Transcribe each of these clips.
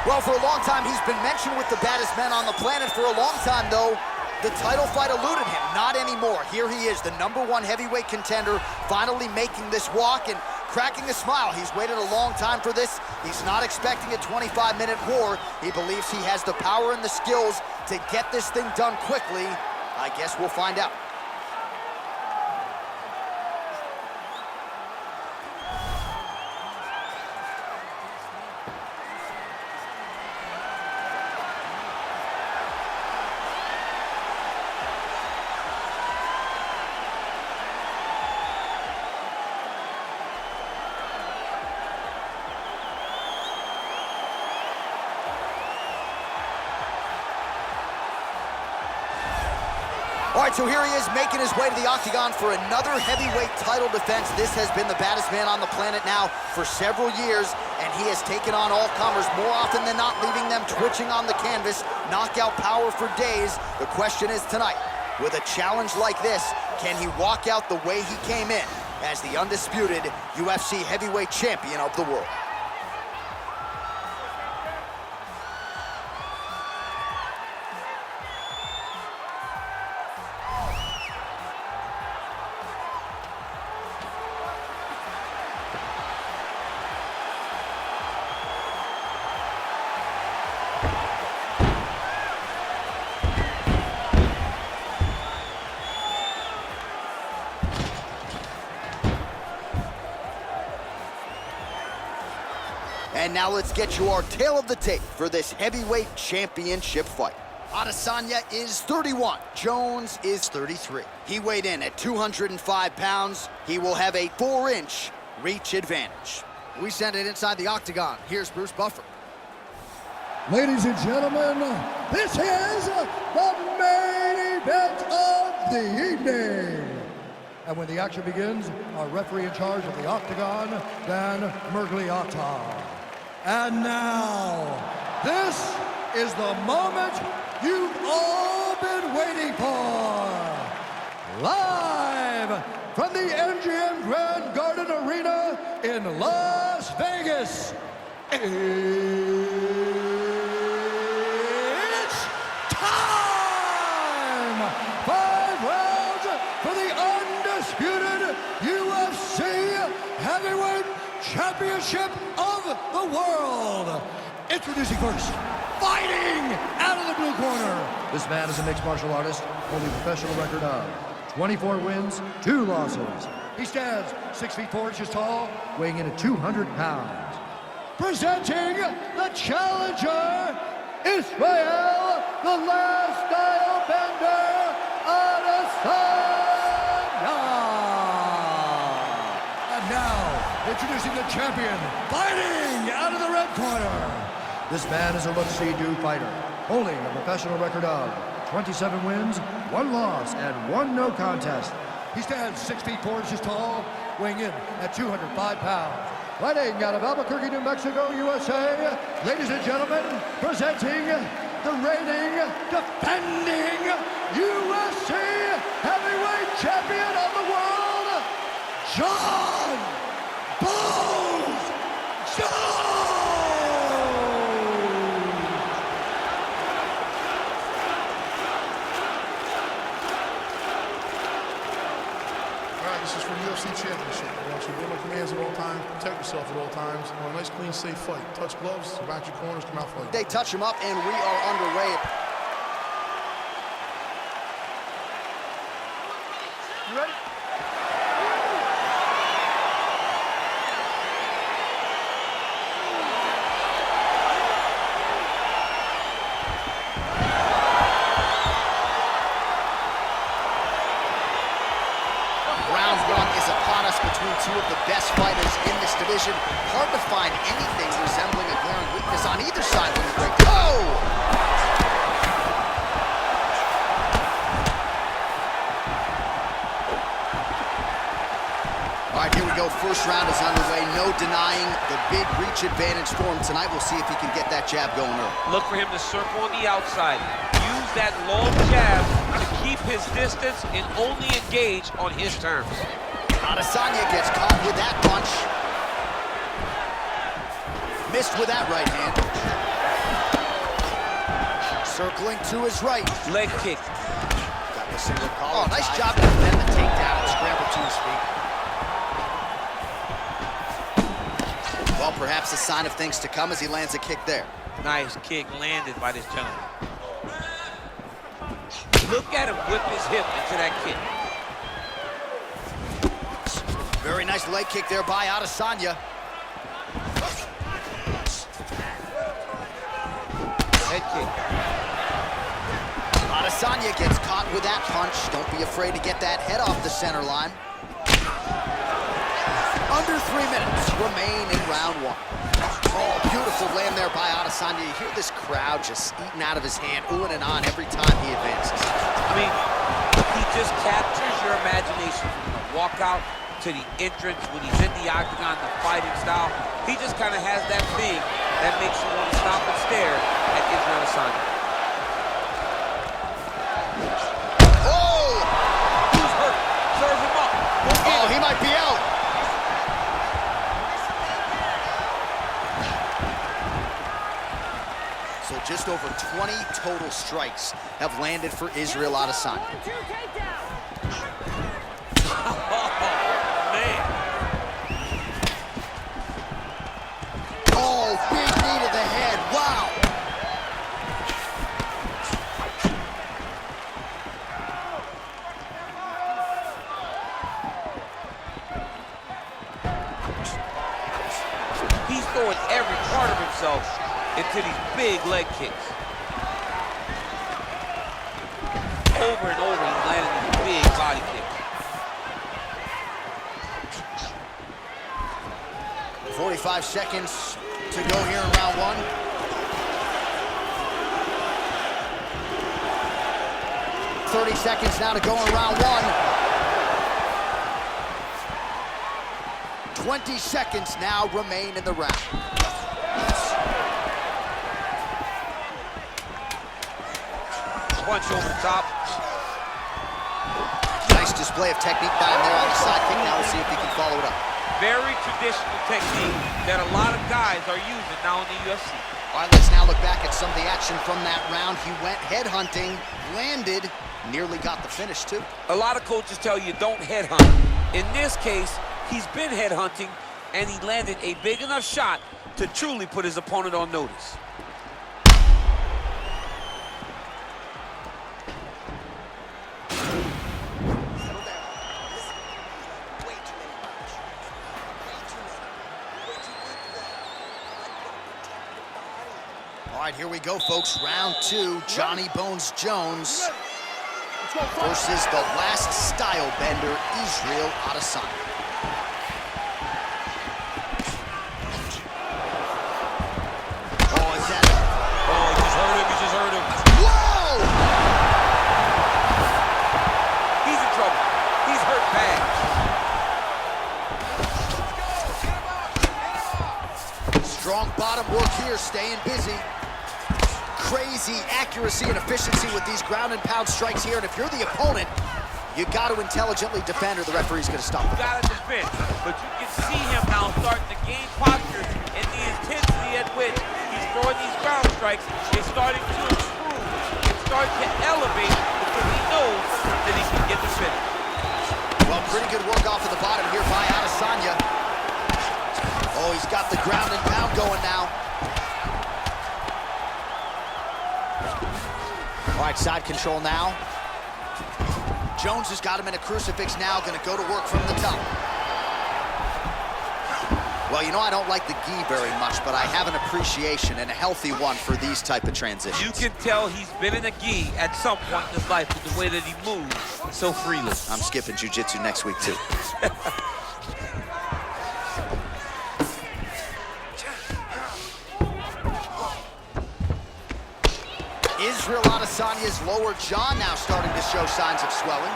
Well, for a long time, he's been mentioned with the baddest men on the planet. For a long time, though, the title fight eluded him. Not anymore. Here he is, the #1 heavyweight contender, finally making this walk and cracking a smile. He's waited a long time for this. He's not expecting a 25-minute war. He believes he has the power and the skills to get this thing done quickly. I guess we'll find out. All right, so here he is making his way to the octagon for another heavyweight title defense. This has been the baddest man on the planet now for several years, and he has taken on all comers more often than not, leaving them twitching on the canvas. Knockout power for days. The question is tonight, with a challenge like this, can he walk out the way he came in as the undisputed UFC heavyweight champion of the world? And now let's get you our tale of the tape for this heavyweight championship fight. Adesanya is 31, Jones is 33. He weighed in at 205 pounds. He will have a 4-inch reach advantage. We send it inside the octagon. Here's Bruce Buffer. Ladies and gentlemen, this is the main event of the evening. And when the action begins, our referee in charge of the octagon, Dan Mergliata. And now, this is the moment you've all been waiting for. Live from the MGM Grand Garden Arena in Las Vegas. It's time! 5 rounds for the undisputed UFC Heavyweight Championship of the world. Introducing first, fighting out of the blue corner. This man is a mixed martial artist, holding a professional record of 24 wins, 2 losses. He stands 6 feet 4 inches tall, weighing in at 200 pounds. Presenting the challenger, Israel, the last style bender, Adesanya. And now, introducing the champion, fighting out of the red corner. This man is a look-see-do fighter, holding a professional record of 27 wins, 1 loss, and 1 no contest. He stands 6 feet 4 inches tall, weighing in at 205 pounds. Fighting out of Albuquerque, New Mexico, USA, ladies and gentlemen, presenting the reigning, defending UFC heavyweight champion of the world, John Bones Jones! This is for the UFC Championship. I want you to obey my commands at all times, protect yourself at all times. I want a nice, clean, safe fight. Touch gloves, back your corners, come out fight. They touch him up, and we are underway. You ready? Round 1 is upon us between 2 of the best fighters in this division. Hard to find anything resembling a glaring weakness on either side when you break. Oh! All right, here we go. First round is underway. No denying the big reach advantage for him tonight. We'll see if he can get that jab going early. Look for him to circle on the outside. Use that long jab to keep his distance and only engage on his terms. Adesanya gets caught with that punch. Missed with that right hand. Circling to his right. Leg kick. Got the single collar. Oh, nice job to defend the takedown and scramble to his feet. Well, perhaps a sign of things to come as he lands a kick there. Nice kick landed by this gentleman. Look at him whip his hip into that kick. Very nice leg kick there by Adesanya. Head kick. Adesanya gets caught with that punch. Don't be afraid to get that head off the center line. Under 3 minutes remain in round one. Oh, beautiful land there by Adesanya. You hear this crowd just eating out of his hand, oohing and on every time he advances. I mean, he just captures your imagination from the walkout to the entrance when he's in the octagon, the fighting style. He just kind of has that thing that makes you want to stop and stare at Israel Adesanya. Oh! He's hurt. Serve him up. Oh, he might be out. So just over 20 total strikes have landed for Israel Adesanya. Oh, big knee to the head. Wow. He's throwing every part of himself into these big leg kicks. Over and over, he's landing these big body kicks. 45 seconds to go here in round one. $30 seconds now to go in round one. 20 seconds now remain in the round. Punch over the top. Nice display of technique by him there on the side kick. Now we'll see if he can follow it up. Very traditional technique that a lot of guys are using now in the UFC. All right, let's now look back at some of the action from that round. He went headhunting, landed, nearly got the finish too. A lot of coaches tell you don't headhunt. In this case, he's been headhunting and he landed a big enough shot to truly put his opponent on notice. All right, here we go, folks. Round two, Johnny Bones Jones versus the last style bender, Israel Adesanya. Oh, is that... Oh, he just hurt him, he just hurt him. Whoa! He's in trouble. He's hurt bad. Strong bottom work here, staying busy. Crazy accuracy and efficiency with these ground and pound strikes here. And if you're the opponent, you got to intelligently defend or the referee's going to stop You got to defend, but you can see him now starting to gain posture and the intensity at which he's throwing these ground strikes is starting to improve. It's starting to elevate because he knows that he can get the finish. Well, pretty good work off of the bottom here by Adesanya. Oh, he's got the ground and pound going now. All right, side control now. Jones has got him in a crucifix now, going to go to work from the top. Well, you know I don't like the gi very much, but I have an appreciation and a healthy one for these type of transitions. You can tell he's been in a gi at some point in his life with the way that he moves so freely. I'm skipping jiu-jitsu next week, too. Israel Adesanya's lower jaw now starting to show signs of swelling.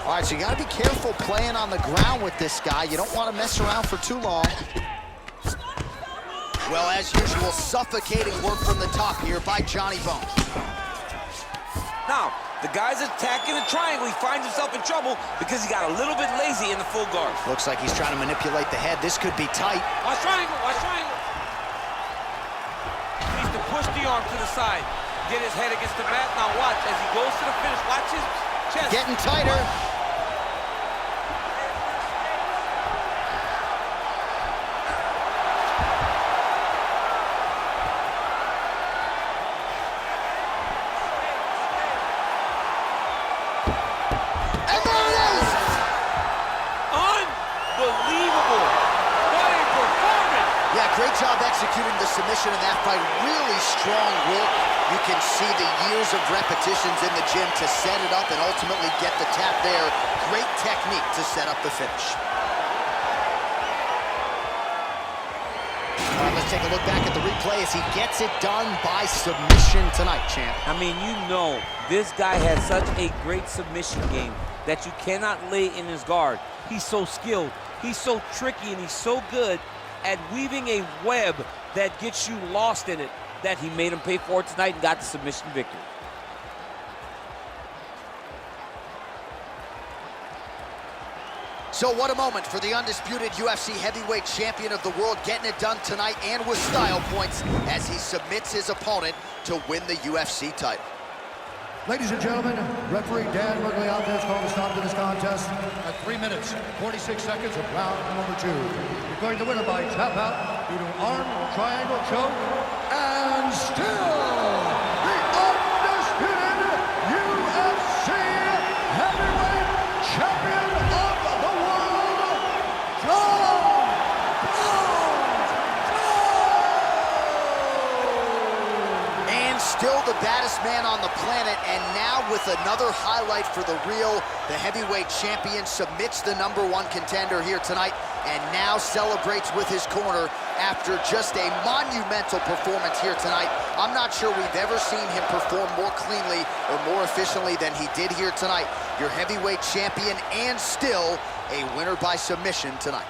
All right, so you got to be careful playing on the ground with this guy. You don't want to mess around for too long. Well, as usual, suffocating work from the top here by Johnny Bones. Now, the guy's attacking the triangle. He finds himself in trouble because he got a little bit lazy in the full guard. Looks like he's trying to manipulate the head. This could be tight. Watch triangle, watch triangle. He needs to push the arm to the side. Get his head against the mat. Now watch as he goes to the finish. Watch his chest. Getting tighter. And there it is! Unbelievable. What a performance. Yeah, great job executing the submission in that fight. Really strong work. You can see the years of repetitions in the gym to set it up and ultimately get the tap there. Great technique to set up the finish. All right, let's take a look back at the replay as he gets it done by submission tonight, champ. I mean, you know, this guy has such a great submission game that you cannot lay in his guard. He's so skilled, he's so tricky, and he's so good at weaving a web that gets you lost in it, that he made him pay for it tonight and got the submission victory. So what a moment for the undisputed UFC heavyweight champion of the world, getting it done tonight and with style points as he submits his opponent to win the UFC title. Ladies and gentlemen, referee Dan Mergliata has called a stop to this contest at 3 minutes, 46 seconds of round number 2. Declaring the winner by tap out due to arm triangle choke, and still the undisputed UFC heavyweight champion of the world, John. And still the baddest man on the planet, and now with another highlight for the real, the heavyweight champion submits the #1 contender here tonight, and now celebrates with his corner after just a monumental performance here tonight. I'm not sure we've ever seen him perform more cleanly or more efficiently than he did here tonight. Your heavyweight champion, and still a winner by submission tonight.